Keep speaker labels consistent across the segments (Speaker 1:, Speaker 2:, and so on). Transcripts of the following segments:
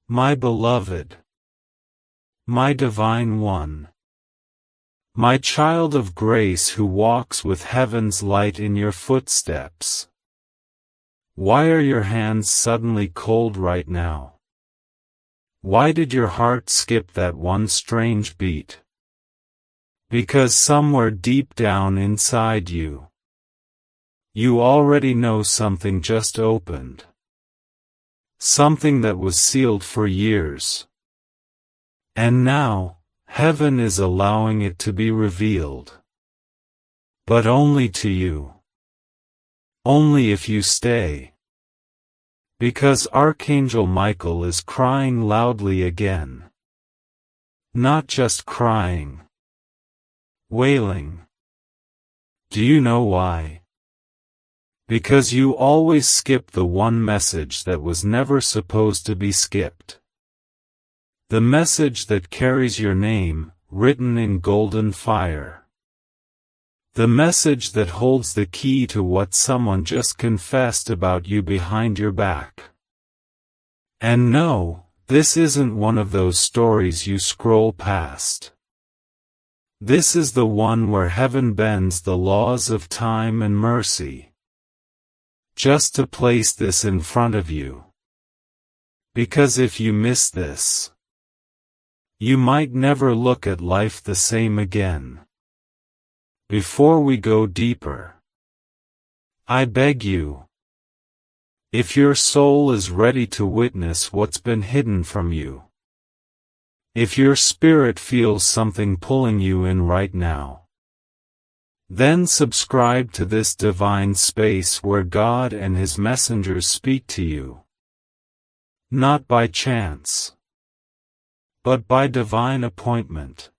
Speaker 1: My beloved, my divine one, my child of grace who walks with heaven's light in your footsteps. Why are your hands suddenly cold right now? Why did your heart skip that one strange beat? Because somewhere deep down inside you, you already know something just opened. Something that was sealed for years. And now, heaven is allowing it to be revealed. But only to you. Only if you stay. Because Archangel Michael is crying loudly again. Not just crying. Wailing. Do you know why? Because you always skip the one message that was never supposed to be skipped. The message that carries your name, written in golden fire. The message that holds the key to what someone just confessed about you behind your back. And no, this isn't one of those stories you scroll past. This is the one where heaven bends the laws of time and mercy. Just to place this in front of you. Because if you miss this, you might never look at life the same again. Before we go deeper, I beg you, if your soul is ready to witness what's been hidden from you, if your spirit feels something pulling you in right now, then subscribe to this divine space where God and His messengers speak to you. Not by chance, but by divine appointment.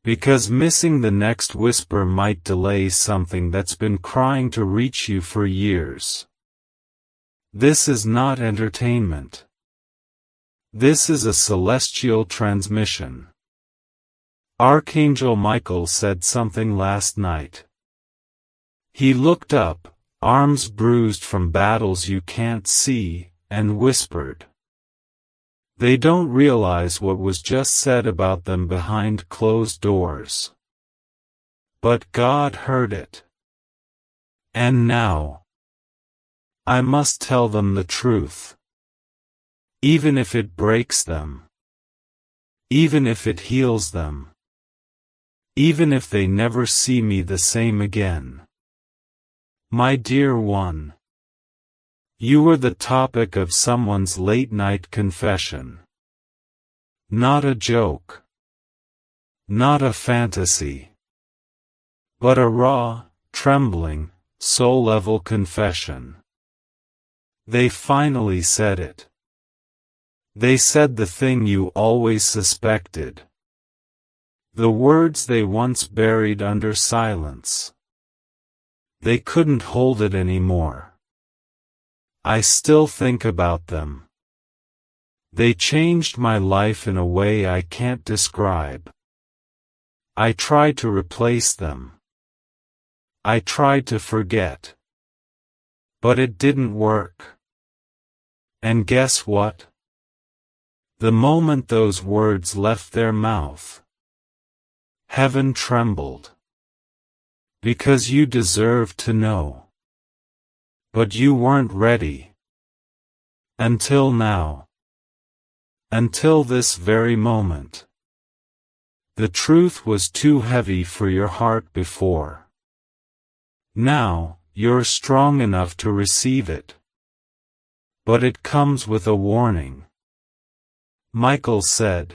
Speaker 1: Because missing the next whisper might delay something that's been crying to reach you for years. This is not entertainment. This is a celestial transmission. Archangel Michael said something last night. He looked up, arms bruised from battles you can't see, and whispered. They don't realize what was just said about them behind closed doors. But God heard it. And now, I must tell them the truth. Even if it breaks them. Even if it heals them. Even if they never see me the same again. My dear one, you were the topic of someone's late-night confession. Not a joke. Not a fantasy. But a raw, trembling, soul-level confession. They finally said it. They said the thing you always suspected. The words they once buried under silence. They couldn't hold it anymore. I still think about them. They changed my life in a way I can't describe. I tried to replace them. I tried to forget. But it didn't work. And guess what? The moment those words left their mouth, heaven trembled. Because you deserved to know. But you weren't ready. Until now. Until this very moment. The truth was too heavy for your heart before. Now, you're strong enough to receive it. But it comes with a warning. Michael said,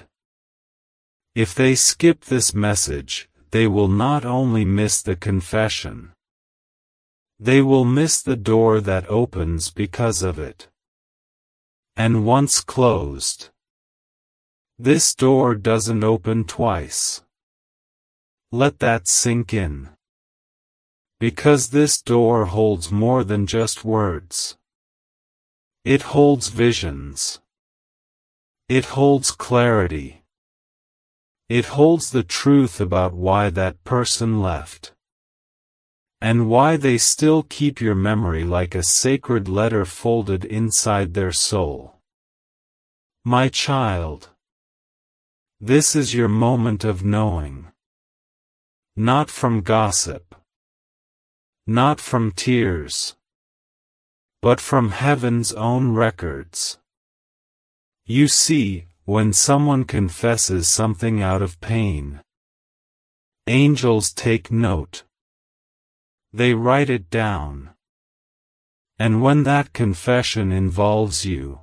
Speaker 1: if they skip this message, they will not only miss the confession. They will miss the door that opens because of it. And once closed, this door doesn't open twice. Let that sink in. Because this door holds more than just words. It holds visions. It holds clarity. It holds the truth about why that person left. And why they still keep your memory like a sacred letter folded inside their soul. My child. This is your moment of knowing. Not from gossip. Not from tears. But from heaven's own records. You see, when someone confesses something out of pain, angels take note. They write it down. And when that confession involves you,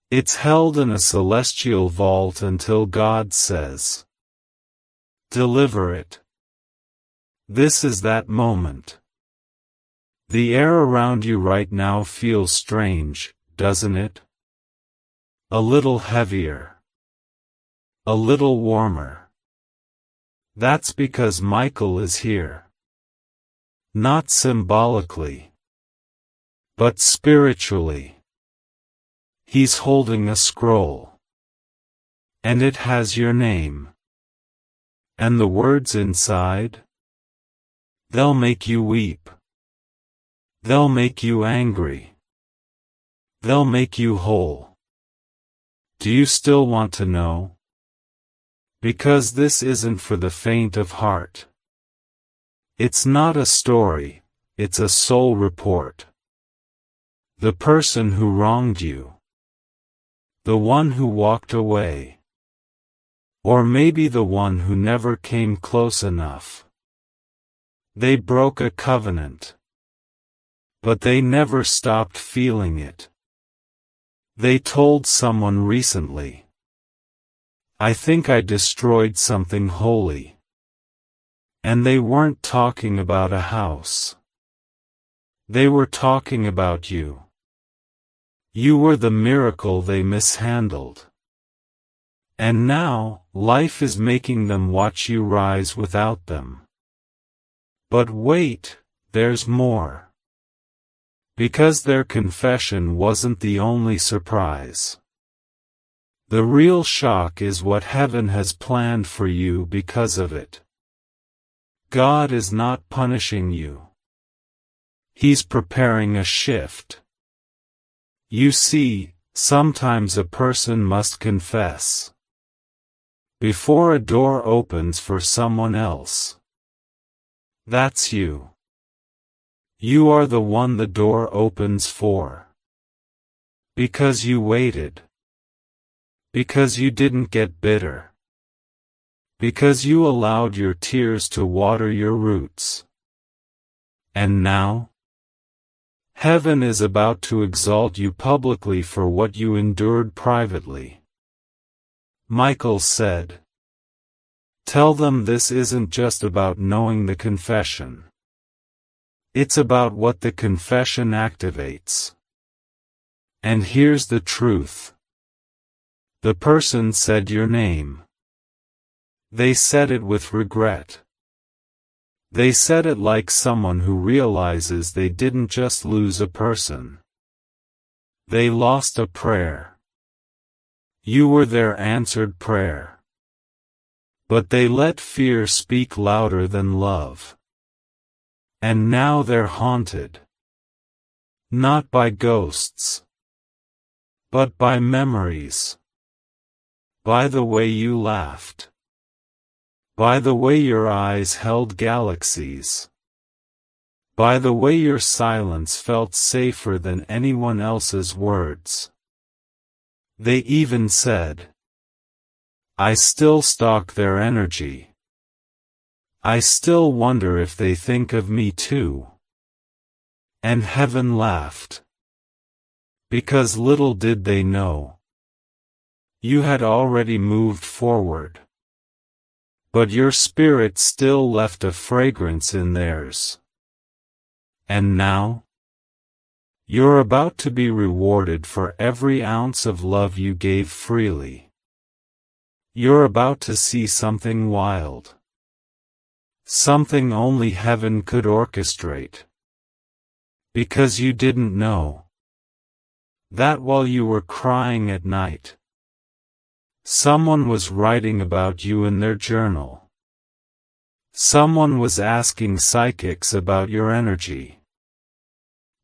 Speaker 1: it's held in a celestial vault until God says, "Deliver it." This is that moment. The air around you right now feels strange, doesn't it? A little heavier. A little warmer. That's because Michael is here. Not symbolically, but spiritually. He's holding a scroll. And it has your name. And the words inside? They'll make you weep. They'll make you angry. They'll make you whole. Do you still want to know? Because this isn't for the faint of heart. It's not a story, it's a soul report. The person who wronged you. The one who walked away. Or maybe the one who never came close enough. They broke a covenant. But they never stopped feeling it. They told someone recently, "I think I destroyed something holy." And they weren't talking about a house. They were talking about you. You were the miracle they mishandled. And now, life is making them watch you rise without them. But wait, there's more. Because their confession wasn't the only surprise. The real shock is what heaven has planned for you because of it. God is not punishing you. He's preparing a shift. You see, sometimes a person must confess before a door opens for someone else. That's you. You are the one the door opens for. Because you waited. Because you didn't get bitter. Because you allowed your tears to water your roots. And now? Heaven is about to exalt you publicly for what you endured privately. Michael said, "Tell them this isn't just about knowing the confession. It's about what the confession activates. And here's the truth. The person said your name. They said it with regret. They said it like someone who realizes they didn't just lose a person. They lost a prayer. You were their answered prayer. But they let fear speak louder than love. And now they're haunted. Not by ghosts. But by memories. By the way you laughed. By the way your eyes held galaxies. By the way your silence felt safer than anyone else's words. They even said, "I still stalk their energy. I still wonder if they think of me too." And heaven laughed. Because little did they know. You had already moved forward. But your spirit still left a fragrance in theirs. And now? You're about to be rewarded for every ounce of love you gave freely. You're about to see something wild. Something only heaven could orchestrate. Because you didn't know. That while you were crying at night, someone was writing about you in their journal. Someone was asking psychics about your energy.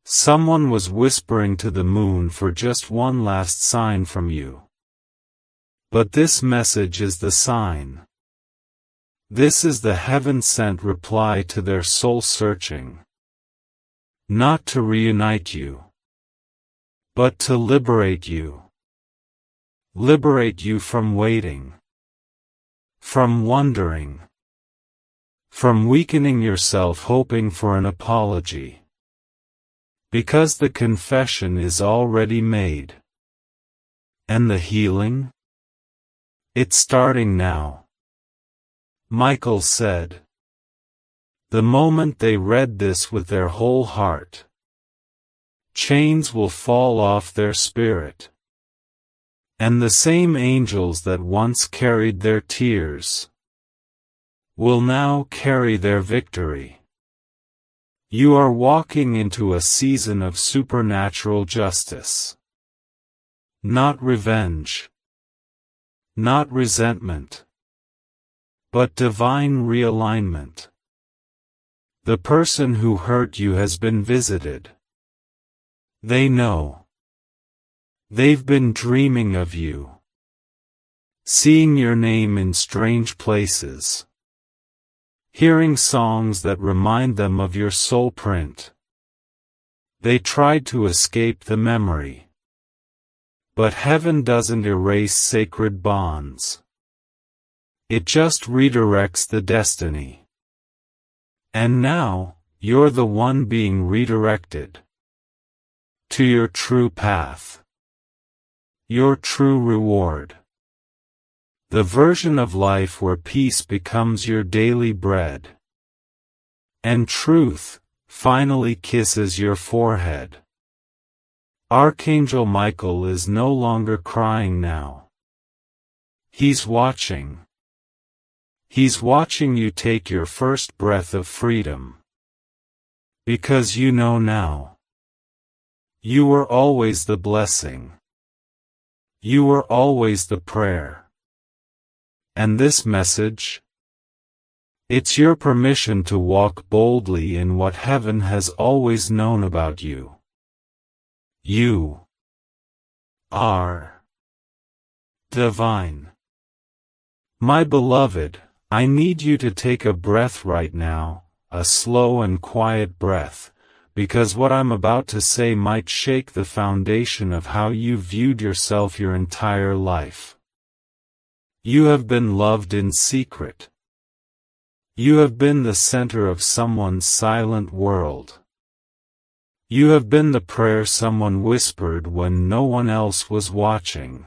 Speaker 1: Someone was whispering to the moon for just one last sign from you. But this message is the sign. This is the heaven-sent reply to their soul-searching. Not to reunite you, but to liberate you. Liberate you from waiting, from wondering, from weakening yourself hoping for an apology. Because the confession is already made. And the healing? It's starting now. Michael said. The moment they read this with their whole heart, chains will fall off their spirit. And the same angels that once carried their tears will now carry their victory. You are walking into a season of supernatural justice. Not revenge. Not resentment. But divine realignment. The person who hurt you has been visited. They know. They've been dreaming of you. Seeing your name in strange places. Hearing songs that remind them of your soul print. They tried to escape the memory. But heaven doesn't erase sacred bonds. It just redirects the destiny. And now, you're the one being redirected. To your true path. Your true reward. The version of life where peace becomes your daily bread. And truth finally kisses your forehead. Archangel Michael is no longer crying now. He's watching. He's watching you take your first breath of freedom. Because you know now. You were always the blessing. You were always the prayer. And this message? It's your permission to walk boldly in what heaven has always known about you. You are divine. My beloved, I need you to take a breath right now, a slow and quiet breath. Because what I'm about to say might shake the foundation of how you viewed yourself your entire life. You have been loved in secret. You have been the center of someone's silent world. You have been the prayer someone whispered when no one else was watching.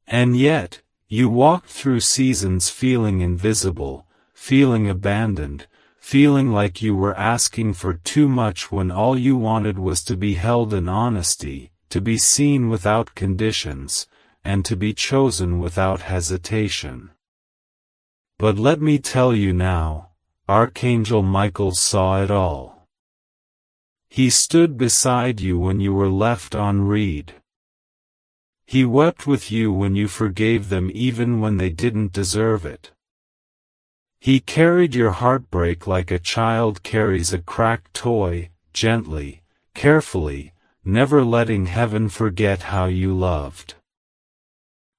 Speaker 1: And yet, you walked through seasons feeling invisible, feeling abandoned, feeling like you were asking for too much when all you wanted was to be held in honesty, to be seen without conditions, and to be chosen without hesitation. But let me tell you now, Archangel Michael saw it all. He stood beside you when you were left on read. He wept with you when you forgave them even when they didn't deserve it. He carried your heartbreak like a child carries a cracked toy, gently, carefully, never letting heaven forget how you loved.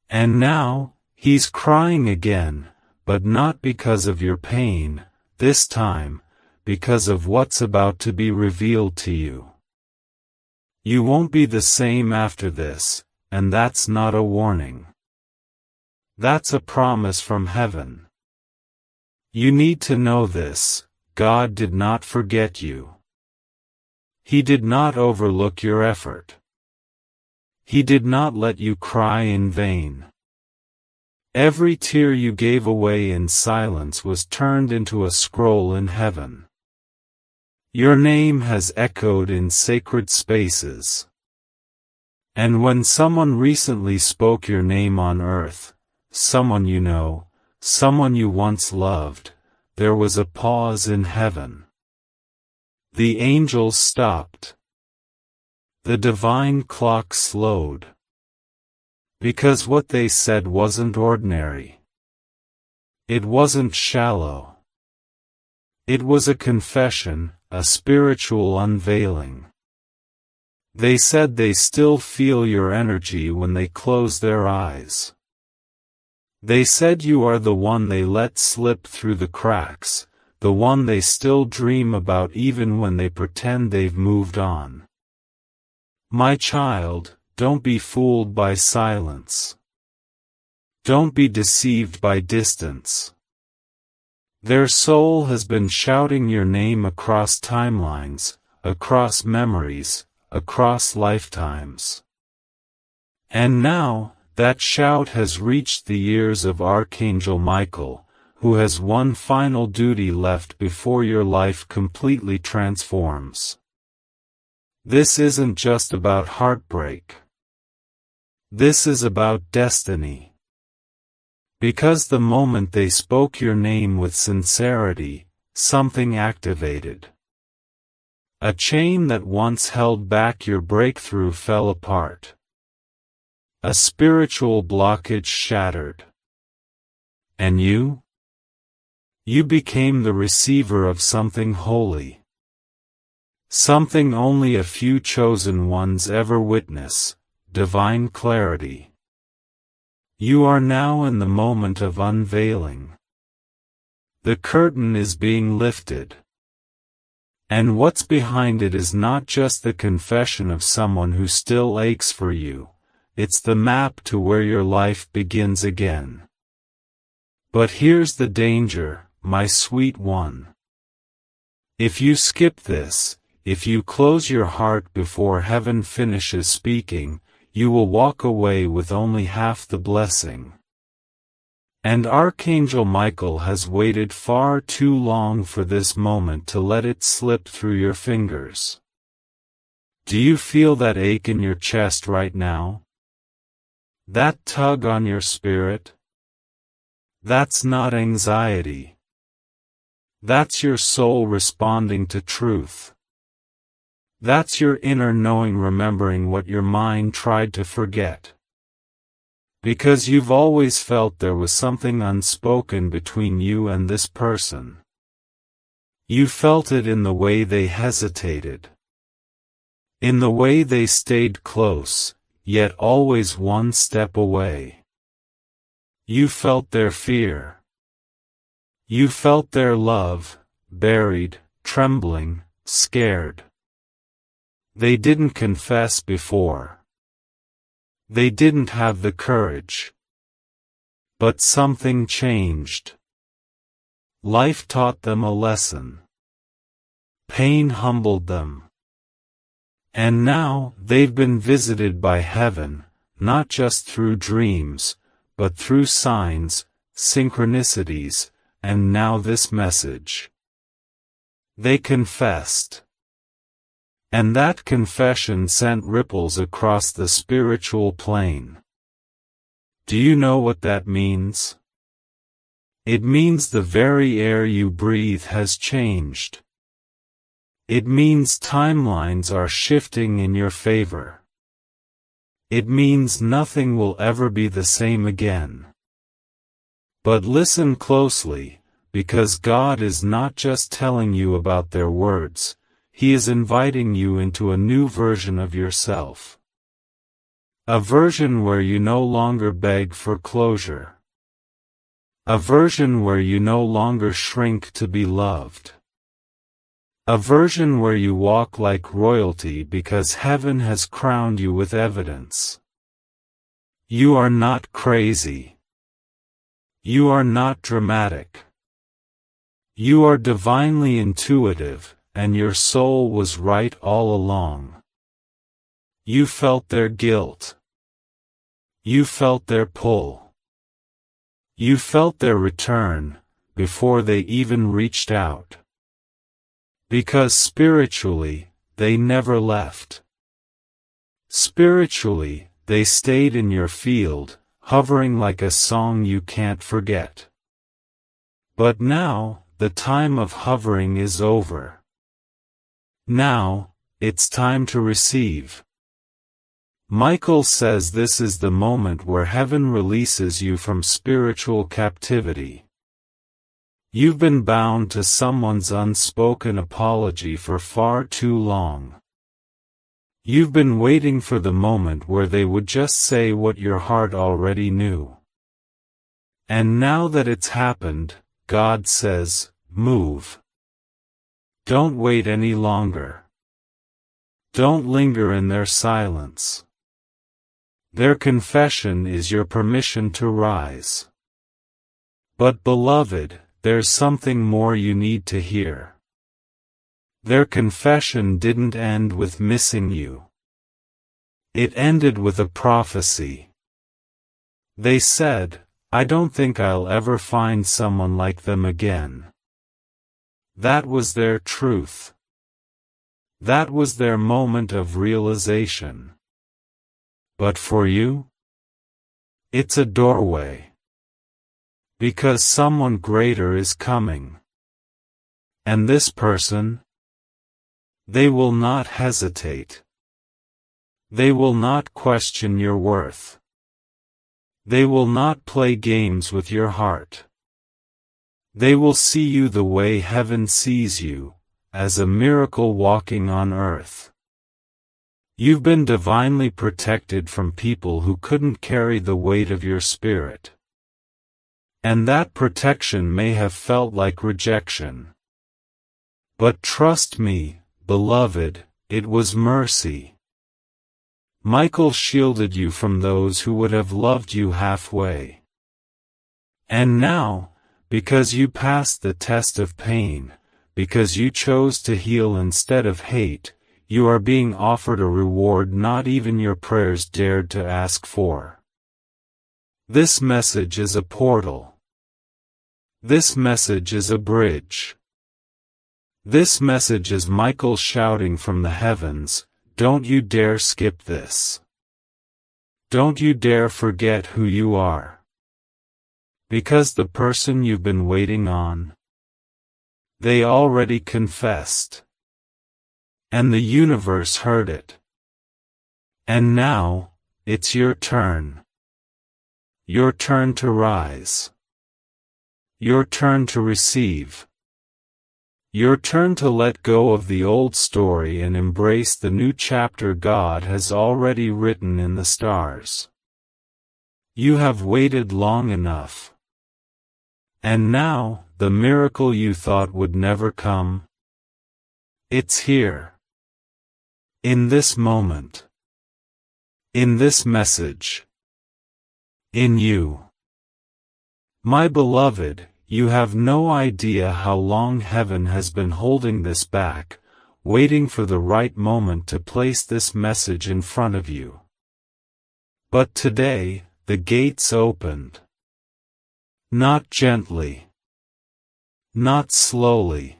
Speaker 1: And now, he's crying again, but not because of your pain, this time, because of what's about to be revealed to you. You won't be the same after this, and that's not a warning. That's a promise from heaven. You need to know this, God did not forget you. He did not overlook your effort. He did not let you cry in vain. Every tear you gave away in silence was turned into a scroll in heaven. Your name has echoed in sacred spaces. And when someone recently spoke your name on earth, someone you know, someone you once loved, there was a pause in heaven. The angels stopped. The divine clock slowed. Because what they said wasn't ordinary. It wasn't shallow. It was a confession, a spiritual unveiling. They said they still feel your energy when they close their eyes. They said you are the one they let slip through the cracks, the one they still dream about even when they pretend they've moved on. My child, don't be fooled by silence. Don't be deceived by distance. Their soul has been shouting your name across timelines, across memories, across lifetimes. And now, that shout has reached the ears of Archangel Michael, who has one final duty left before your life completely transforms. This isn't just about heartbreak. This is about destiny. Because the moment they spoke your name with sincerity, something activated. A chain that once held back your breakthrough fell apart. A spiritual blockage shattered. And you? You became the receiver of something holy. Something only a few chosen ones ever witness, divine clarity. You are now in the moment of unveiling. The curtain is being lifted. And what's behind it is not just the confession of someone who still aches for you, it's the map to where your life begins again. But here's the danger, my sweet one. If you skip this, if you close your heart before heaven finishes speaking, you will walk away with only half the blessing. And Archangel Michael has waited far too long for this moment to let it slip through your fingers. Do you feel that ache in your chest right now? That tug on your spirit? That's not anxiety. That's your soul responding to truth. That's your inner knowing remembering what your mind tried to forget. Because you've always felt there was something unspoken between you and this person. You felt it in the way they hesitated. In the way they stayed close, yet always one step away. You felt their fear. You felt their love, buried, trembling, scared. They didn't confess before. They didn't have the courage. But something changed. Life taught them a lesson. Pain humbled them. And now, they've been visited by heaven, not just through dreams, but through signs, synchronicities, and now this message. They confessed. And that confession sent ripples across the spiritual plane. Do you know what that means? It means the very air you breathe has changed. It means timelines are shifting in your favor. It means nothing will ever be the same again. But listen closely, because God is not just telling you about their words, He is inviting you into a new version of yourself. A version where you no longer beg for closure. A version where you no longer shrink to be loved. A version where you walk like royalty because heaven has crowned you with evidence. You are not crazy. You are not dramatic. You are divinely intuitive, and your soul was right all along. You felt their guilt. You felt their pull. You felt their return, before they even reached out. Because spiritually, they never left. Spiritually, they stayed in your field, hovering like a song you can't forget. But now, the time of hovering is over. Now, it's time to receive. Michael says this is the moment where heaven releases you from spiritual captivity. You've been bound to someone's unspoken apology for far too long. You've been waiting for the moment where they would just say what your heart already knew. And now that it's happened, God says, move. Don't wait any longer. Don't linger in their silence. Their confession is your permission to rise. But beloved, there's something more you need to hear. Their confession didn't end with missing you. It ended with a prophecy. They said, I don't think I'll ever find someone like them again. That was their truth. That was their moment of realization. But for you? It's a doorway. Because someone greater is coming. And this person? They will not hesitate. They will not question your worth. They will not play games with your heart. They will see you the way heaven sees you, as a miracle walking on earth. You've been divinely protected from people who couldn't carry the weight of your spirit. And that protection may have felt like rejection. But trust me, beloved, it was mercy. Michael shielded you from those who would have loved you halfway. And now, because you passed the test of pain, because you chose to heal instead of hate, you are being offered a reward not even your prayers dared to ask for. This message is a portal. This message is a bridge. This message is Michael shouting from the heavens, don't you dare skip this. Don't you dare forget who you are. Because the person you've been waiting on, they already confessed. And the universe heard it. And now, it's your turn. Your turn to rise. Your turn to receive. Your turn to let go of the old story and embrace the new chapter God has already written in the stars. You have waited long enough. And now, the miracle you thought would never come, it's here. In this moment. In this message. In you. My beloved, you have no idea how long heaven has been holding this back, waiting for the right moment to place this message in front of you. But today, the gates opened. Not gently. Not slowly.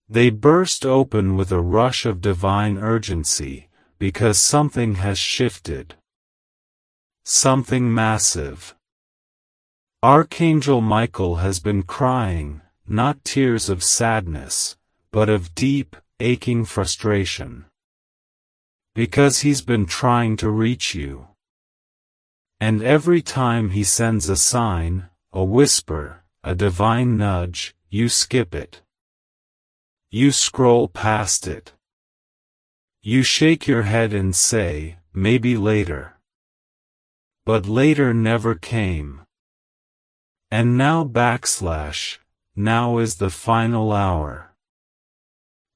Speaker 1: They burst open with a rush of divine urgency, because something has shifted. Something massive. Archangel Michael has been crying, not tears of sadness, but of deep, aching frustration. Because he's been trying to reach you. And every time he sends a sign, a whisper, a divine nudge, you skip it. You scroll past it. You shake your head and say, maybe later. But later never came. And now now is the final hour.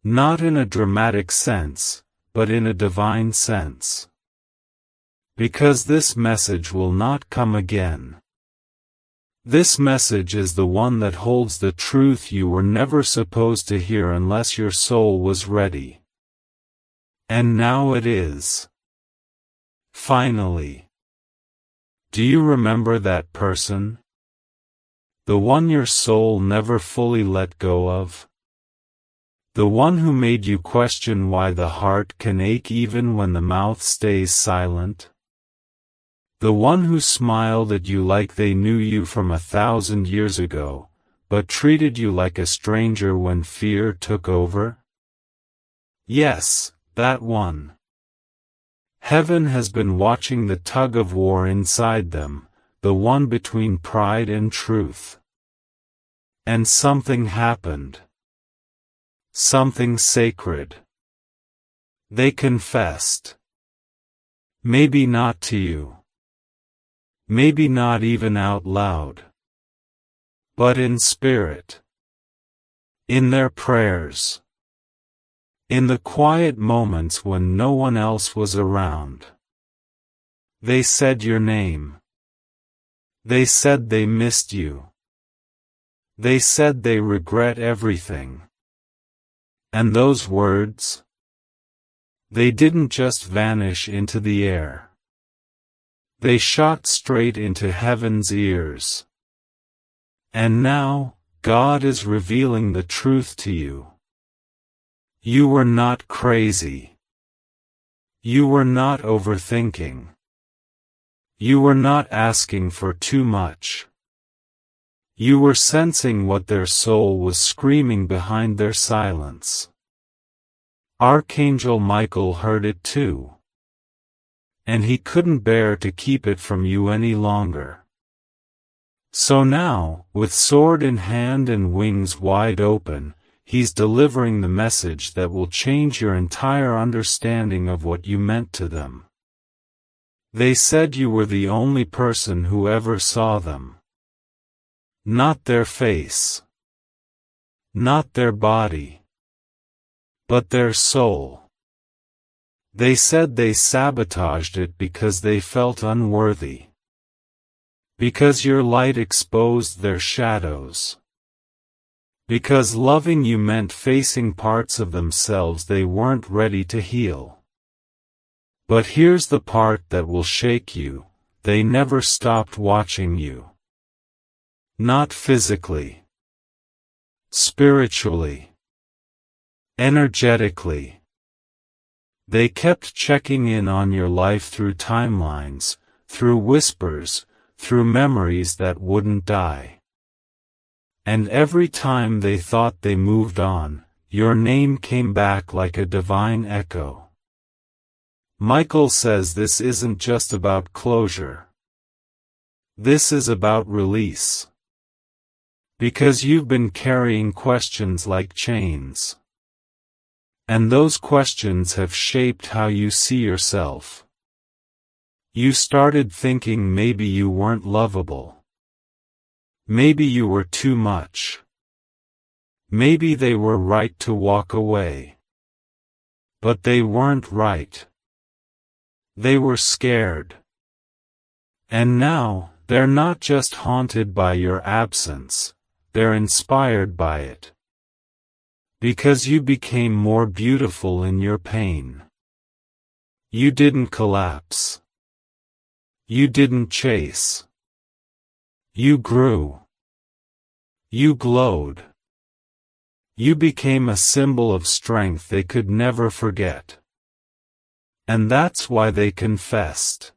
Speaker 1: Not in a dramatic sense, but in a divine sense. Because this message will not come again. This message is the one that holds the truth you were never supposed to hear unless your soul was ready. And now it is. Finally. Do you remember that person? The one your soul never fully let go of? The one who made you question why the heart can ache even when the mouth stays silent? The one who smiled at you like they knew you from 1,000 years ago, but treated you like a stranger when fear took over? Yes, that one. Heaven has been watching the tug-of-war inside them, the one between pride and truth. And something happened. Something sacred. They confessed. Maybe not to you. Maybe not even out loud. But in spirit. In their prayers. In the quiet moments when no one else was around. They said your name. They said they missed you. They said they regret everything. And those words? They didn't just vanish into the air. They shot straight into heaven's ears. And now, God is revealing the truth to you. You were not crazy. You were not overthinking. You were not asking for too much. You were sensing what their soul was screaming behind their silence. Archangel Michael heard it too. And he couldn't bear to keep it from you any longer. So now, with sword in hand and wings wide open, he's delivering the message that will change your entire understanding of what you meant to them. They said you were the only person who ever saw them. Not their face. Not their body. But their soul. They said they sabotaged it because they felt unworthy. Because your light exposed their shadows. Because loving you meant facing parts of themselves they weren't ready to heal. But here's the part that will shake you: they never stopped watching you. Not physically. Spiritually. Energetically. They kept checking in on your life through timelines, through whispers, through memories that wouldn't die. And every time they thought they moved on, your name came back like a divine echo. Michael says this isn't just about closure. This is about release. Because you've been carrying questions like chains. And those questions have shaped how you see yourself. You started thinking maybe you weren't lovable. Maybe you were too much. Maybe they were right to walk away. But they weren't right. They were scared. And now, they're not just haunted by your absence, they're inspired by it. Because you became more beautiful in your pain. You didn't collapse. You didn't chase. You grew. You glowed. You became a symbol of strength they could never forget. And that's why they confessed.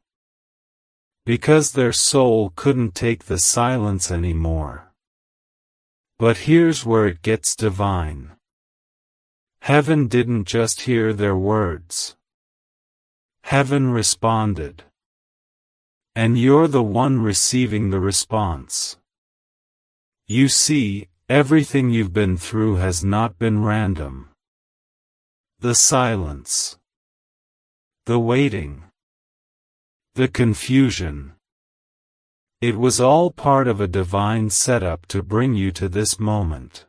Speaker 1: Because their soul couldn't take the silence anymore. But here's where it gets divine. Heaven didn't just hear their words. Heaven responded. And you're the one receiving the response. You see, everything you've been through has not been random. The silence. The waiting. The confusion. It was all part of a divine setup to bring you to this moment.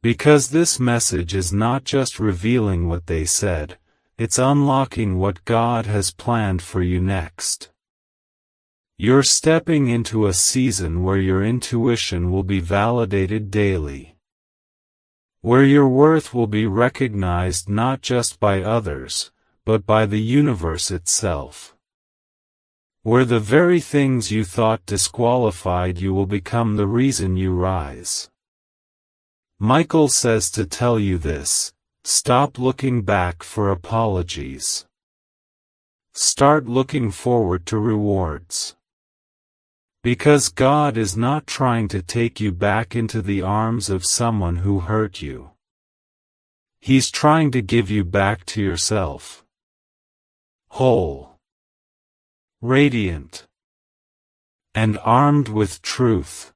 Speaker 1: Because this message is not just revealing what they said, it's unlocking what God has planned for you next. You're stepping into a season where your intuition will be validated daily. Where your worth will be recognized not just by others, but by the universe itself. Where the very things you thought disqualified you will become the reason you rise. Michael says to tell you this: stop looking back for apologies. Start looking forward to rewards. Because God is not trying to take you back into the arms of someone who hurt you. He's trying to give you back to yourself. Whole. Radiant. And armed with truth.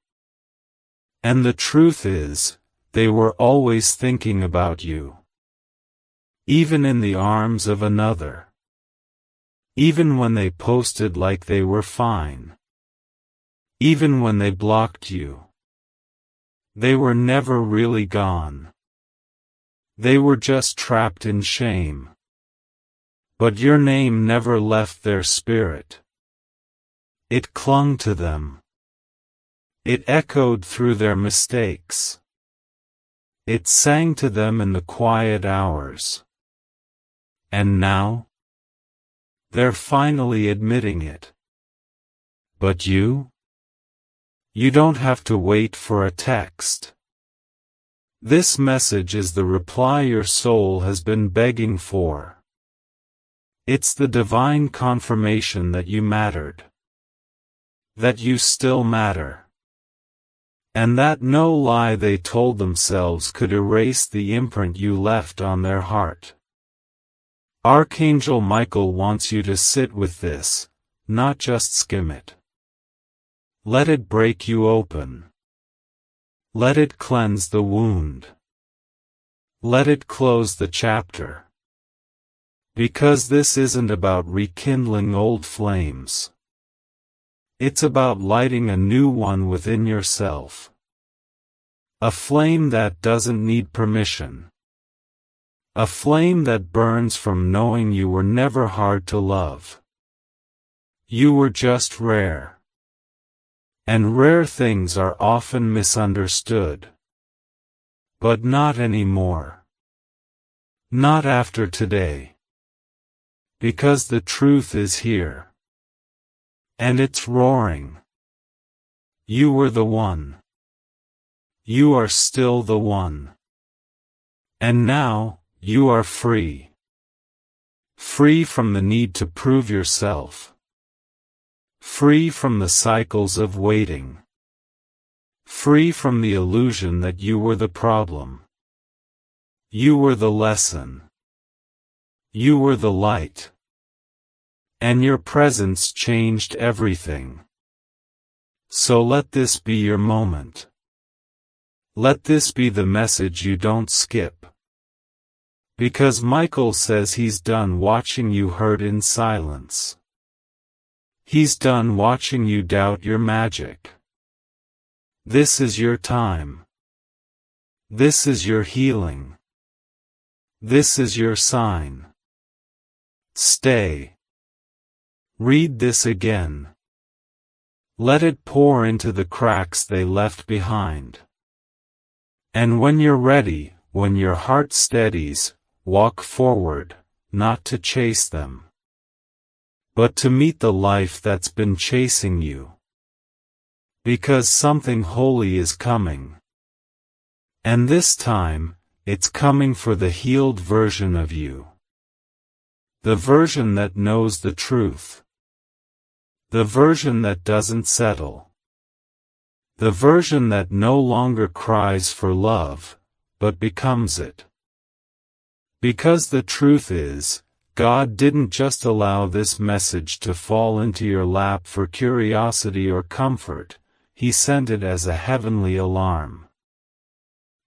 Speaker 1: And the truth is, they were always thinking about you. Even in the arms of another. Even when they posted like they were fine. Even when they blocked you. They were never really gone. They were just trapped in shame. But your name never left their spirit. It clung to them. It echoed through their mistakes. It sang to them in the quiet hours. And now? They're finally admitting it. But you? You don't have to wait for a text. This message is the reply your soul has been begging for. It's the divine confirmation that you mattered. That you still matter. And that no lie they told themselves could erase the imprint you left on their heart. Archangel Michael wants you to sit with this, not just skim it. Let it break you open. Let it cleanse the wound. Let it close the chapter. Because this isn't about rekindling old flames. It's about lighting a new one within yourself. A flame that doesn't need permission. A flame that burns from knowing you were never hard to love. You were just rare. And rare things are often misunderstood. But not anymore. Not after today. Because the truth is here. And it's roaring. You were the one. You are still the one. And now, you are free. Free from the need to prove yourself. Free from the cycles of waiting. Free from the illusion that you were the problem. You were the lesson. You were the light. And your presence changed everything. So let this be your moment. Let this be the message you don't skip. Because Michael says he's done watching you hurt in silence. He's done watching you doubt your magic. This is your time. This is your healing. This is your sign. Stay. Read this again. Let it pour into the cracks they left behind. And when you're ready, when your heart steadies, walk forward, not to chase them, but to meet the life that's been chasing you. Because something holy is coming. And this time, it's coming for the healed version of you. The version that knows the truth. The version that doesn't settle. The version that no longer cries for love, but becomes it. Because the truth is, God didn't just allow this message to fall into your lap for curiosity or comfort, He sent it as a heavenly alarm.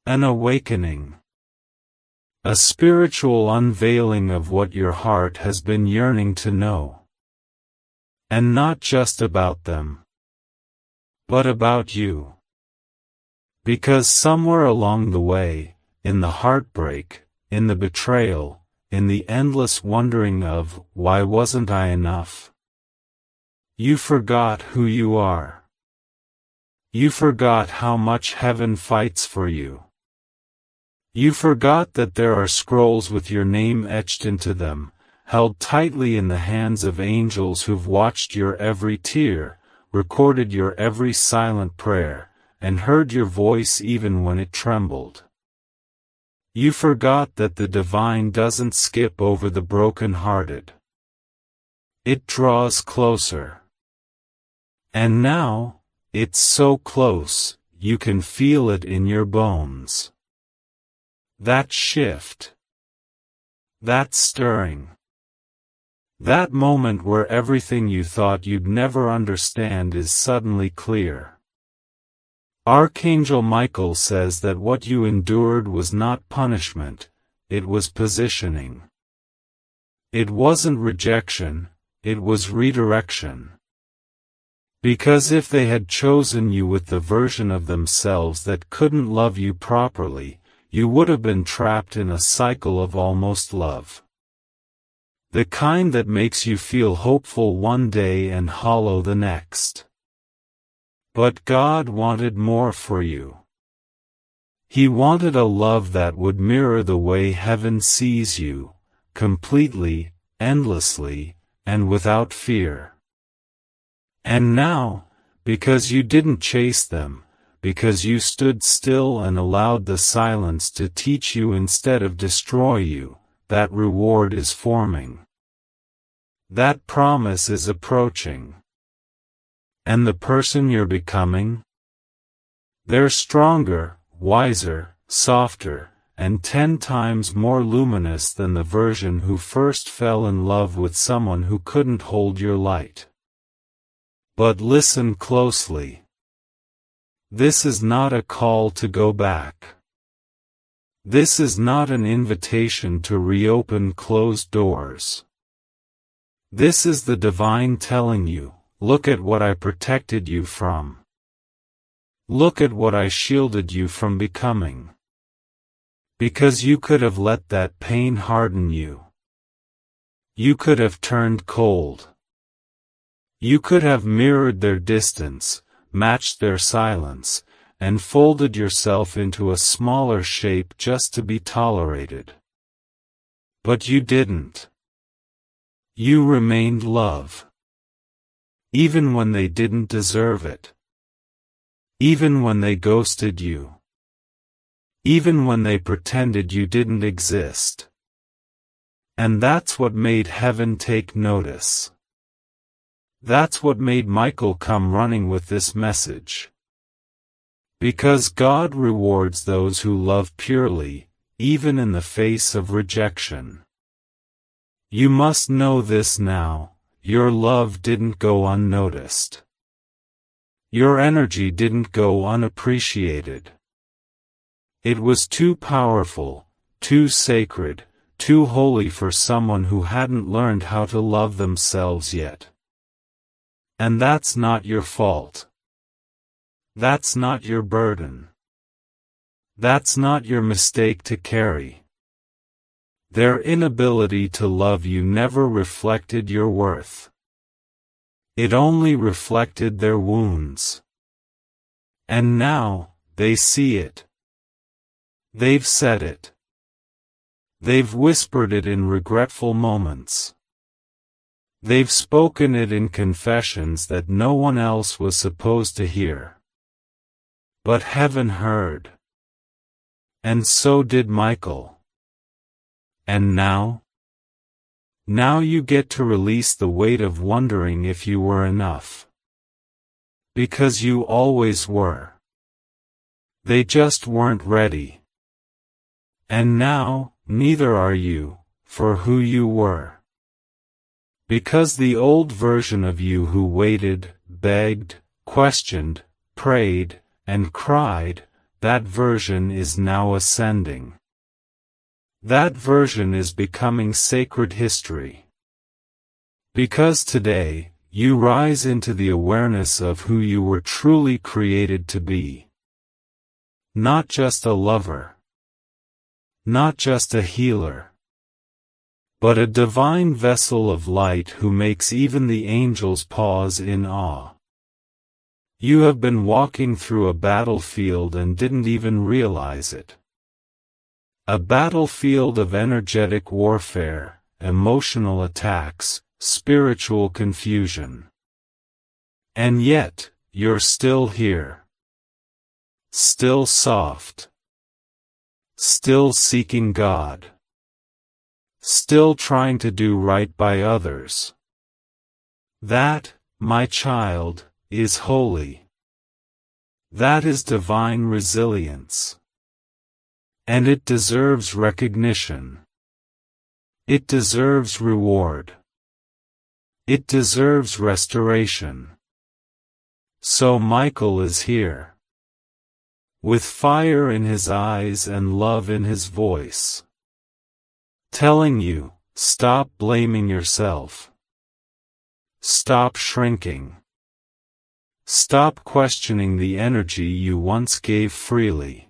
Speaker 1: An awakening. A spiritual unveiling of what your heart has been yearning to know. And not just about them, but about you. Because somewhere along the way, in the heartbreak, in the betrayal, in the endless wondering of, why wasn't I enough? You forgot who you are. You forgot how much heaven fights for you. You forgot that there are scrolls with your name etched into them, held tightly in the hands of angels who've watched your every tear, recorded your every silent prayer, and heard your voice even when it trembled. You forgot that the divine doesn't skip over the broken-hearted. It draws closer. And now, it's so close, you can feel it in your bones. That shift. That stirring. That moment where everything you thought you'd never understand is suddenly clear. Archangel Michael says that what you endured was not punishment, it was positioning. It wasn't rejection, it was redirection. Because if they had chosen you with the version of themselves that couldn't love you properly, you would have been trapped in a cycle of almost love. The kind that makes you feel hopeful one day and hollow the next. But God wanted more for you. He wanted a love that would mirror the way heaven sees you, completely, endlessly, and without fear. And now, because you didn't chase them, because you stood still and allowed the silence to teach you instead of destroy you, that reward is forming. That promise is approaching. And the person you're becoming? They're stronger, wiser, softer, and 10 times more luminous than the version who first fell in love with someone who couldn't hold your light. But listen closely. This is not a call to go back. This is not an invitation to reopen closed doors. This is the divine telling you, look at what I protected you from. Look at what I shielded you from becoming. Because you could have let that pain harden you. You could have turned cold. You could have mirrored their distance, matched their silence, and folded yourself into a smaller shape just to be tolerated. But you didn't. You remained love. Even when they didn't deserve it. Even when they ghosted you. Even when they pretended you didn't exist. And that's what made heaven take notice. That's what made Michael come running with this message. Because God rewards those who love purely, even in the face of rejection. You must know this now, your love didn't go unnoticed. Your energy didn't go unappreciated. It was too powerful, too sacred, too holy for someone who hadn't learned how to love themselves yet. And that's not your fault. That's not your burden. That's not your mistake to carry. Their inability to love you never reflected your worth. It only reflected their wounds. And now, they see it. They've said it. They've whispered it in regretful moments. They've spoken it in confessions that no one else was supposed to hear. But heaven heard. And so did Michael. And now? Now you get to release the weight of wondering if you were enough. Because you always were. They just weren't ready. And now, neither are you, for who you were. Because the old version of you who waited, begged, questioned, prayed, and cried, that version is now ascending. That version is becoming sacred history. Because today, you rise into the awareness of who you were truly created to be. Not just a lover. Not just a healer. But a divine vessel of light who makes even the angels pause in awe. You have been walking through a battlefield and didn't even realize it. A battlefield of energetic warfare, emotional attacks, spiritual confusion. And yet, you're still here. Still soft. Still seeking God. Still trying to do right by others. That, my child, is holy. That is divine resilience. And it deserves recognition. It deserves reward. It deserves restoration. So Michael is here. with fire in his eyes and love in his voice, telling you, stop blaming yourself. Stop shrinking. Stop questioning the energy you once gave freely.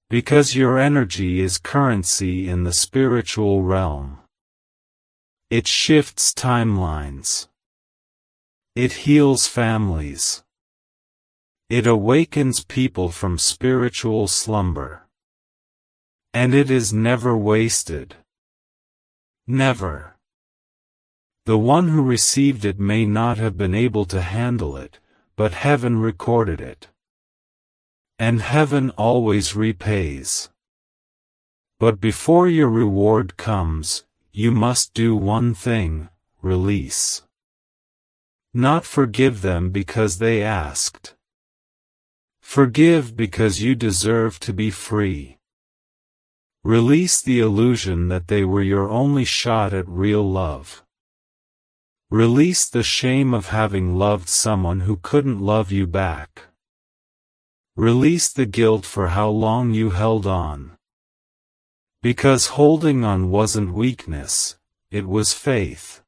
Speaker 1: Because your energy is currency in the spiritual realm. It shifts timelines. It heals families. It awakens people from spiritual slumber. And it is never wasted. Never. The one who received it may not have been able to handle it, but heaven recorded it. And heaven always repays. But before your reward comes, you must do one thing: release. Not forgive them because they asked. Forgive because you deserve to be free. Release the illusion that they were your only shot at real love. Release the shame of having loved someone who couldn't love you back. Release the guilt for how long you held on. Because holding on wasn't weakness, it was faith.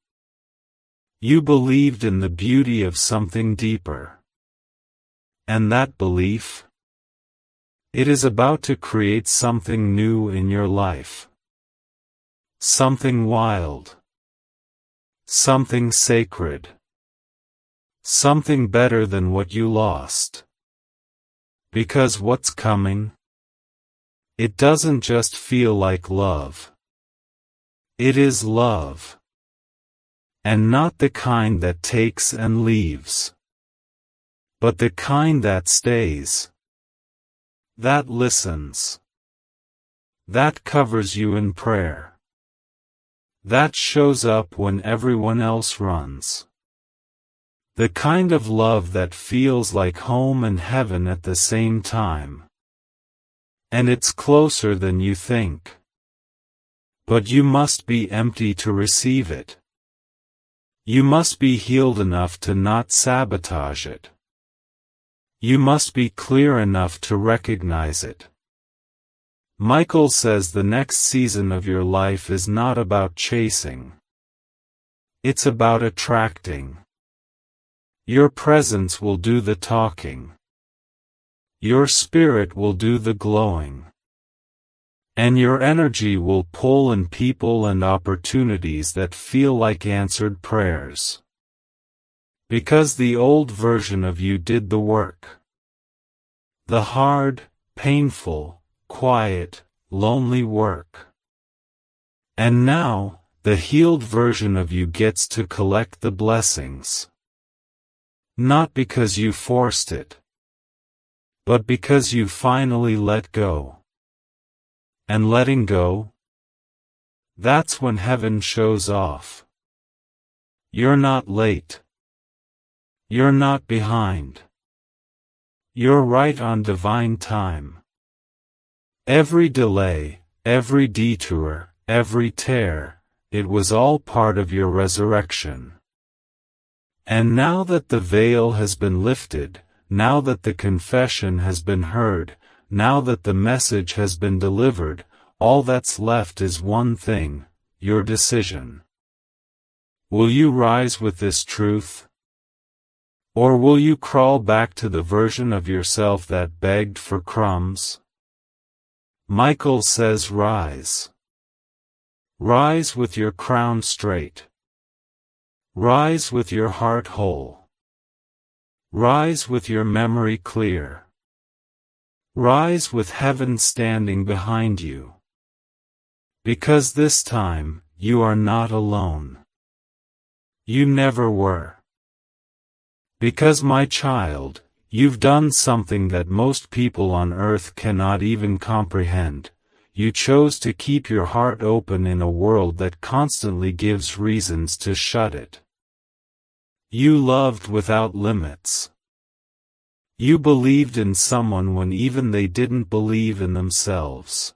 Speaker 1: You believed in the beauty of something deeper. And that belief? It is about to create something new in your life. Something wild. Something sacred. Something better than what you lost. Because what's coming? It doesn't just feel like love. It is love. And not the kind that takes and leaves. But the kind that stays. That listens. That covers you in prayer. That shows up when everyone else runs. The kind of love that feels like home and heaven at the same time. And it's closer than you think. But you must be empty to receive it. You must be healed enough to not sabotage it. You must be clear enough to recognize it. Michael says the next season of your life is not about chasing. It's about attracting. Your presence will do the talking. Your spirit will do the glowing. And your energy will pull in people and opportunities that feel like answered prayers. Because the old version of you did the work. The hard, painful, quiet, lonely work. And now, the healed version of you gets to collect the blessings. Not because you forced it. But because you finally let go. And letting go? That's when heaven shows off. You're not late. You're not behind. You're right on divine time. Every delay, every detour, every tear, it was all part of your resurrection. And now that the veil has been lifted, now that the confession has been heard, now that the message has been delivered, all that's left is one thing: your decision. Will you rise with this truth? Or will you crawl back to the version of yourself that begged for crumbs? Michael says rise. Rise with your crown straight. Rise with your heart whole. Rise with your memory clear. Rise with heaven standing behind you. Because this time, you are not alone. You never were. Because, my child, you've done something that most people on earth cannot even comprehend. You chose to keep your heart open in a world that constantly gives reasons to shut it. You loved without limits. You believed in someone when even they didn't believe in themselves.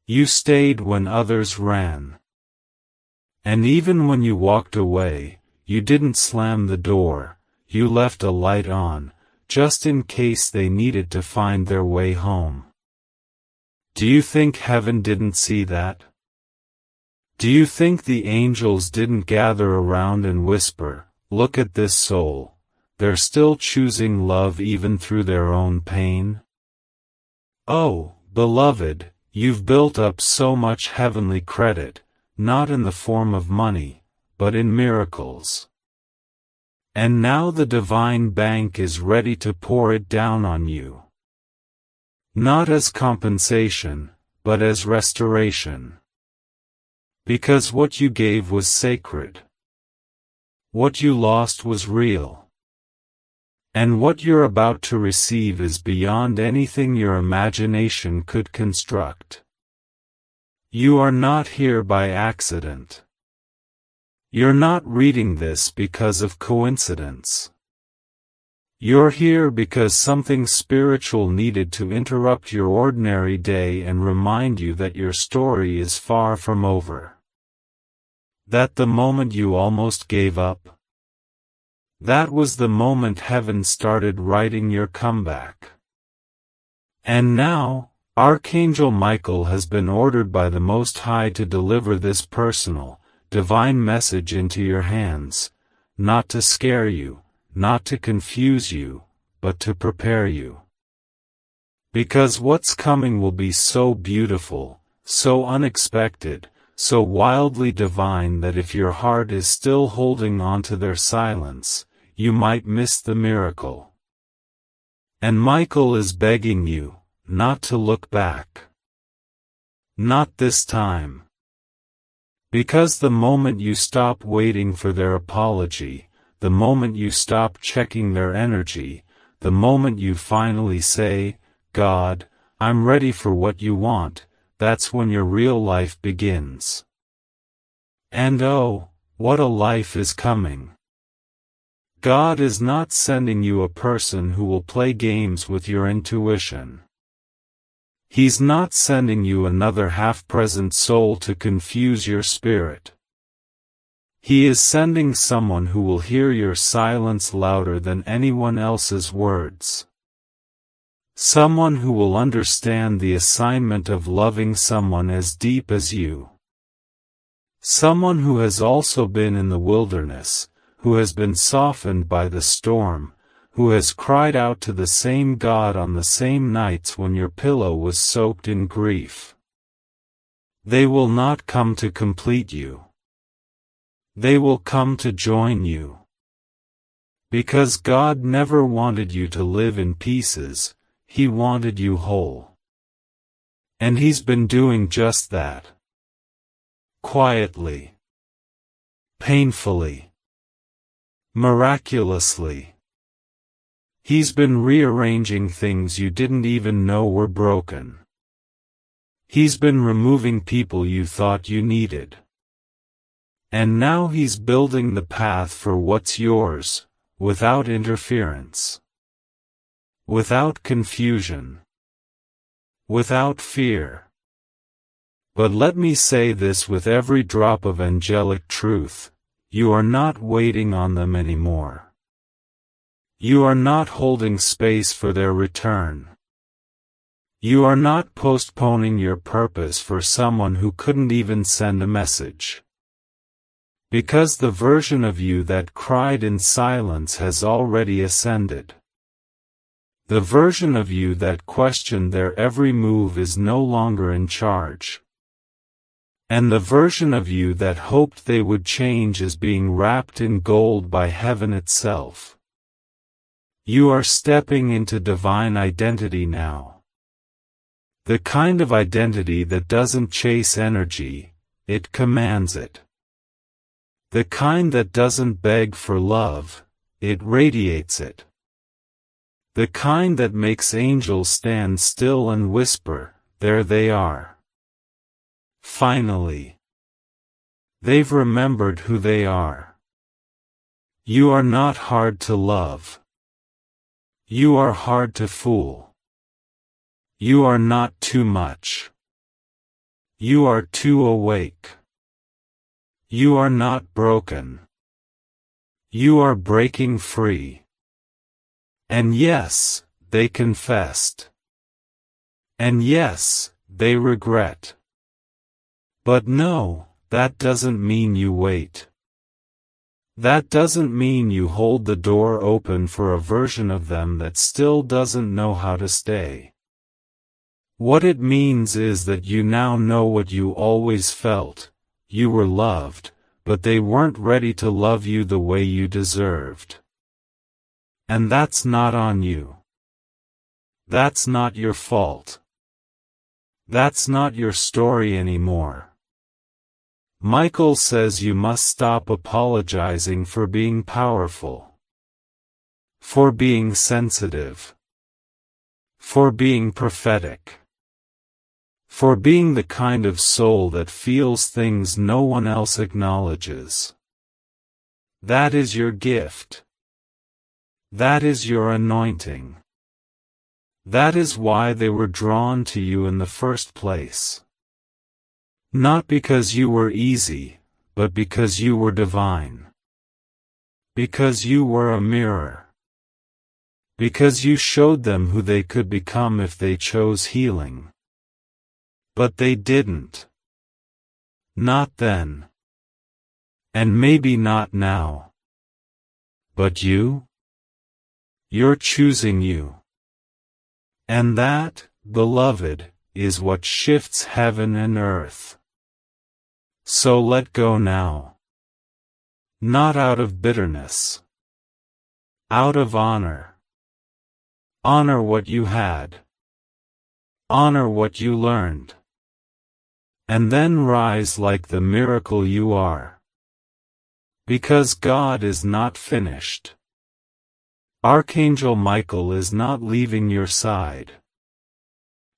Speaker 1: You stayed when others ran. And even when you walked away, you didn't slam the door. You left a light on, just in case they needed to find their way home. Do you think heaven didn't see that? Do you think the angels didn't gather around and whisper, "Look at this soul, they're still choosing love even through their own pain"? Oh, beloved, you've built up so much heavenly credit, not in the form of money, but in miracles. And now the divine bank is ready to pour it down on you. Not as compensation, but as restoration. Because what you gave was sacred. What you lost was real. And what you're about to receive is beyond anything your imagination could construct. You are not here by accident. You're not reading this because of coincidence. You're here because something spiritual needed to interrupt your ordinary day and remind you that your story is far from over. That the moment you almost gave up, that was the moment heaven started writing your comeback. And now, Archangel Michael has been ordered by the Most High to deliver this personal, divine message into your hands, not to scare you, not to confuse you, but to prepare you. Because what's coming will be so beautiful, so unexpected, so wildly divine that if your heart is still holding on to their silence, you might miss the miracle. And Michael is begging you, not to look back. Not this time. Because the moment you stop waiting for their apology, the moment you stop checking their energy, the moment you finally say, "God, I'm ready for what you want," that's when your real life begins. And oh, what a life is coming. God is not sending you a person who will play games with your intuition. He's not sending you another half-present soul to confuse your spirit. He is sending someone who will hear your silence louder than anyone else's words. Someone who will understand the assignment of loving someone as deep as you. Someone who has also been in the wilderness, who has been softened by the storm, who has cried out to the same God on the same nights when your pillow was soaked in grief. They will not come to complete you. They will come to join you. Because God never wanted you to live in pieces, He wanted you whole. And He's been doing just that. Quietly. Painfully. Miraculously. He's been rearranging things you didn't even know were broken. He's been removing people you thought you needed. And now He's building the path for what's yours, without interference. Without confusion. Without fear. But let me say this with every drop of angelic truth, you are not waiting on them anymore. You are not holding space for their return. You are not postponing your purpose for someone who couldn't even send a message. Because the version of you that cried in silence has already ascended. The version of you that questioned their every move is no longer in charge. And the version of you that hoped they would change is being wrapped in gold by heaven itself. You are stepping into divine identity now. The kind of identity that doesn't chase energy, it commands it. The kind that doesn't beg for love, it radiates it. The kind that makes angels stand still and whisper, "There they are." Finally. They've remembered who they are. You are not hard to love. You are hard to fool. You are not too much. You are too awake. You are not broken. You are breaking free. And yes, they confessed. And yes, they regret. But no, that doesn't mean you wait. That doesn't mean you hold the door open for a version of them that still doesn't know how to stay. What it means is that you now know what you always felt: you were loved, but they weren't ready to love you the way you deserved. And that's not on you. That's not your fault. That's not your story anymore. Michael says you must stop apologizing for being powerful, for being sensitive, for being prophetic, for being the kind of soul that feels things no one else acknowledges. That is your gift. That is your anointing. That is why they were drawn to you in the first place. Not because you were easy, but because you were divine. Because you were a mirror. Because you showed them who they could become if they chose healing. But they didn't. Not then. And maybe not now. But you? You're choosing you. And that, beloved, is what shifts heaven and earth. So let go now. Not out of bitterness. Out of honor. Honor what you had. Honor what you learned. And then rise like the miracle you are. Because God is not finished. Archangel Michael is not leaving your side.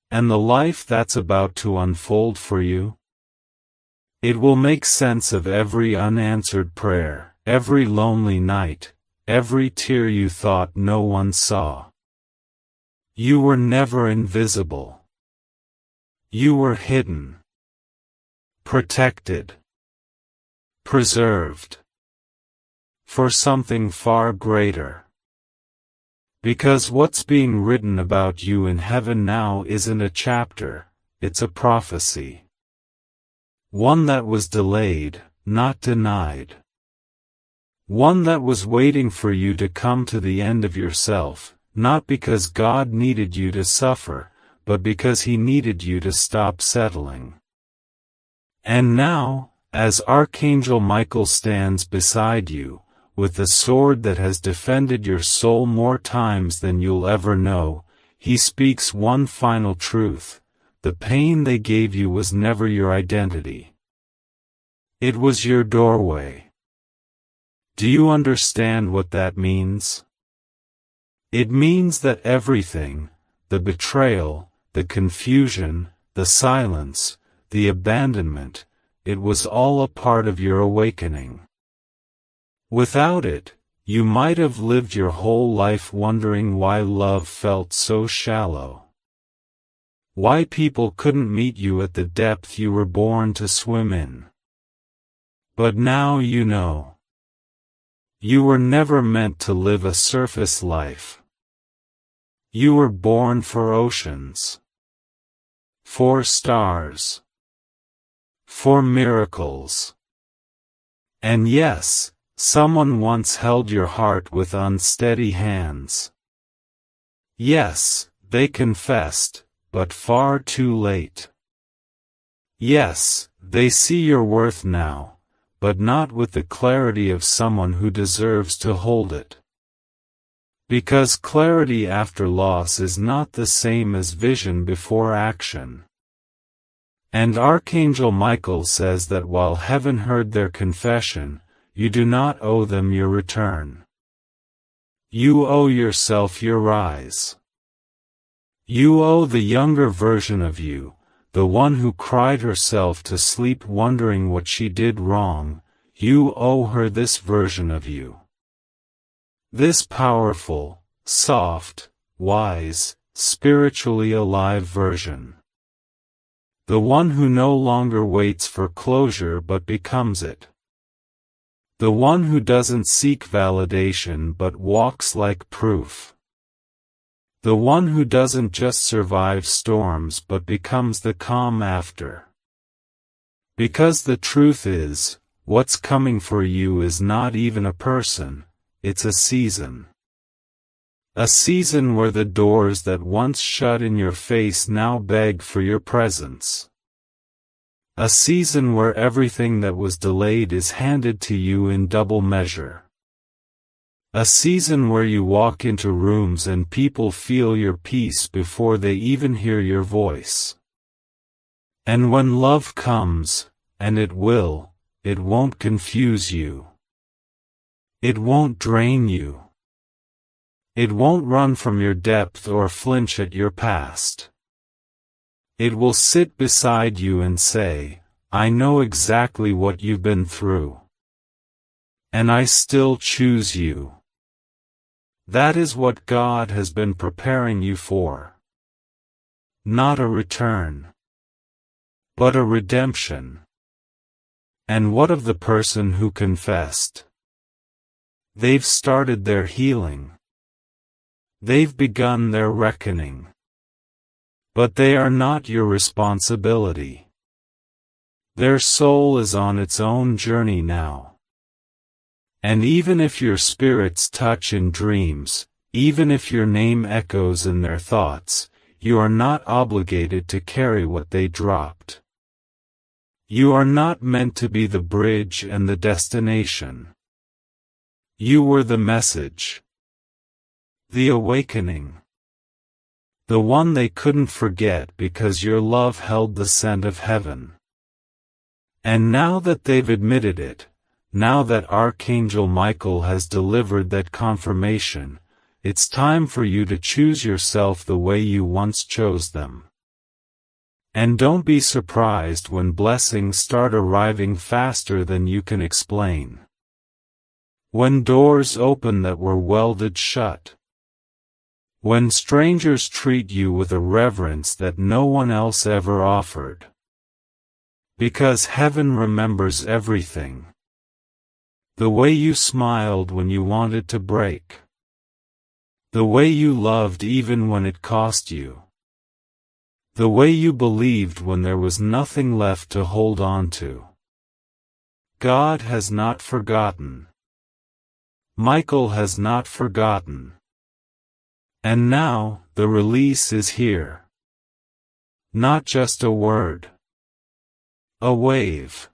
Speaker 1: And the life that's about to unfold for you? It will make sense of every unanswered prayer, every lonely night, every tear you thought no one saw. You were never invisible. You were hidden. Protected. Preserved. For something far greater. Because what's being written about you in heaven now isn't a chapter, it's a prophecy. One that was delayed, not denied. One that was waiting for you to come to the end of yourself, not because God needed you to suffer, but because He needed you to stop settling. And now, as Archangel Michael stands beside you, with the sword that has defended your soul more times than you'll ever know, he speaks one final truth: the pain they gave you was never your identity. It was your doorway. Do you understand what that means? It means that everything, the betrayal, the confusion, the silence, the abandonment, it was all a part of your awakening. Without it, you might have lived your whole life wondering why love felt so shallow. Why people couldn't meet you at the depth you were born to swim in. But now you know. You were never meant to live a surface life. You were born for oceans. For stars. For miracles. And yes, someone once held your heart with unsteady hands. Yes, they confessed, but far too late. Yes, they see your worth now, but not with the clarity of someone who deserves to hold it. Because clarity after loss is not the same as vision before action. And Archangel Michael says that while heaven heard their confession, you do not owe them your return. You owe yourself your rise. You owe the younger version of you, the one who cried herself to sleep wondering what she did wrong, you owe her this version of you. This powerful, soft, wise, spiritually alive version. The one who no longer waits for closure but becomes it. The one who doesn't seek validation but walks like proof. The one who doesn't just survive storms but becomes the calm after. Because the truth is, what's coming for you is not even a person, it's a season. A season where the doors that once shut in your face now beg for your presence. A season where everything that was delayed is handed to you in double measure. A season where you walk into rooms and people feel your peace before they even hear your voice. And when love comes, and it will, it won't confuse you. It won't drain you. It won't run from your depth or flinch at your past. It will sit beside you and say, I know exactly what you've been through. And I still choose you. That is what God has been preparing you for. Not a return, but a redemption. And what of the person who confessed? They've started their healing. They've begun their reckoning. But they are not your responsibility. Their soul is on its own journey now. And even if your spirits touch in dreams, even if your name echoes in their thoughts, you are not obligated to carry what they dropped. You are not meant to be the bridge and the destination. You were the message. The awakening. The one they couldn't forget because your love held the scent of heaven. And now that they've admitted it, now that Archangel Michael has delivered that confirmation, it's time for you to choose yourself the way you once chose them. And don't be surprised when blessings start arriving faster than you can explain. When doors open that were welded shut. When strangers treat you with a reverence that no one else ever offered. Because heaven remembers everything. The way you smiled when you wanted to break. The way you loved even when it cost you. The way you believed when there was nothing left to hold on to. God has not forgotten. Michael has not forgotten. And now, the release is here. Not just a word. A wave.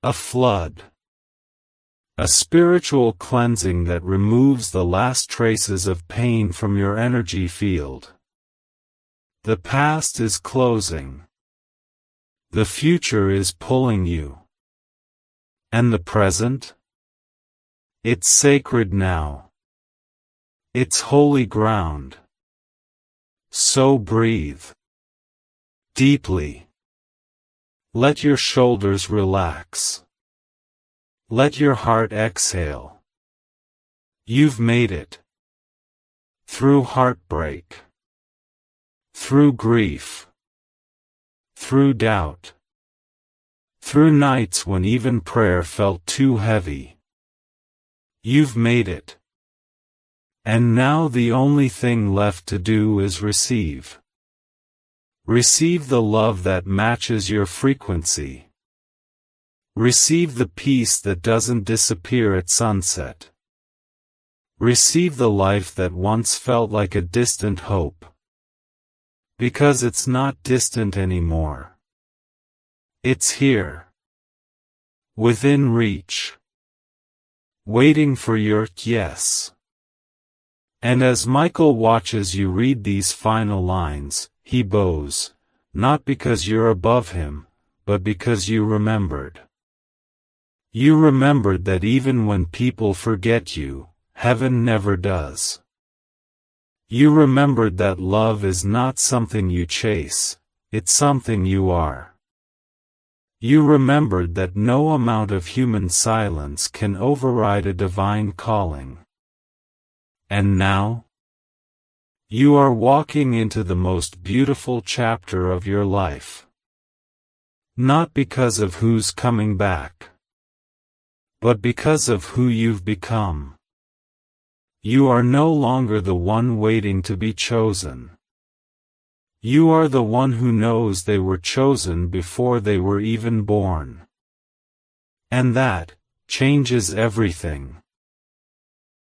Speaker 1: A flood. A spiritual cleansing that removes the last traces of pain from your energy field. The past is closing. The future is pulling you. And the present? It's sacred now. It's holy ground. So breathe. Deeply. Let your shoulders relax. Let your heart exhale. You've made it. Through heartbreak. Through grief. Through doubt. Through nights when even prayer felt too heavy. You've made it. And now the only thing left to do is receive. Receive the love that matches your frequency. Receive the peace that doesn't disappear at sunset. Receive the life that once felt like a distant hope. Because it's not distant anymore. It's here. Within reach. Waiting for your yes. And as Michael watches you read these final lines, he bows, not because you're above him, but because you remembered. You remembered that even when people forget you, heaven never does. You remembered that love is not something you chase, it's something you are. You remembered that no amount of human silence can override a divine calling. And now? You are walking into the most beautiful chapter of your life. Not because of who's coming back, but because of who you've become. You are no longer the one waiting to be chosen. You are the one who knows they were chosen before they were even born. And that changes everything.